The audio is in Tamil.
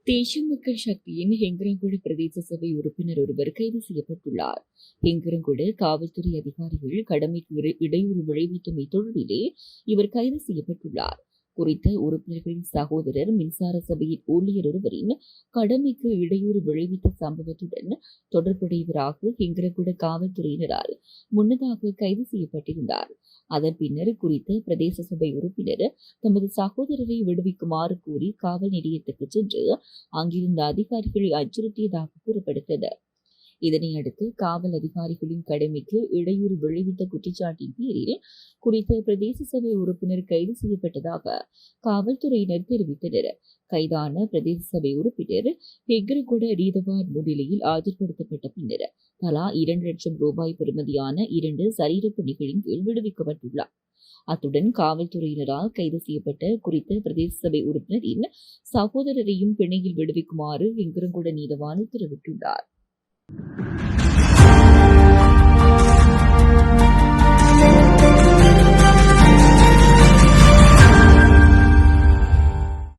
தேசிய மக்கள் சக்தியின் ஹெங்கரங்குடு பிரதேச சபை உறுப்பினர் ஒருவர் கைது செய்யப்பட்டுள்ளார். ஹெங்கரங்குடு காவல்துறை அதிகாரிகள் கடமைக்கு இடையூறு விளைவித்தமை தொடர்பிலே இவர் கைது செய்யப்பட்டுள்ளார். குறித்த உறுப்பினர்களின் சகோதரர் மின்சார சபையின் ஊழியர் ஒருவரின் கடமைக்கு இடையூறு விளைவித்த சம்பவத்துடன் தொடர்புடையவராக ஹெங்கரங்குட காவல்துறையினரால் முன்னதாக கைது செய்யப்பட்டிருந்தார். அதன் பின்னர் குறித்த பிரதேச சபை உறுப்பினர் தமது சகோதரரை விடுவிக்குமாறு கூறி காவல் நிலையத்துக்கு சென்று அங்கிருந்த அதிகாரிகளை அச்சுறுத்தியதாக கூறப்படுகிறது. இதனையடுத்து காவல் அதிகாரிகளின் கடமைக்கு இடையூறு விளைவித்த குற்றச்சாட்டின் பேரில் குறித்த பிரதேச சபை உறுப்பினர் கைது செய்யப்பட்டதாக காவல்துறையினர் தெரிவித்தனர். கைதான பிரதேச சபை உறுப்பினர் ஹெக்ரகுட ரீதவான் முன்னிலையில் ஆஜர்படுத்தப்பட்ட பின்னர் தலா 2 லட்சம் ரூபாய் பெறுமதியான 2 சரீரப்பணிகளின் கீழ் விடுவிக்கப்பட்டுள்ளார். அத்துடன் காவல்துறையினரால் கைது செய்யப்பட்ட குறித்த பிரதேச சபை உறுப்பினரின் சகோதரரையும் பிணையில் விடுவிக்குமாறு ஹெங்கரங்குட நீதவான் உத்தரவிட்டுள்ளார்.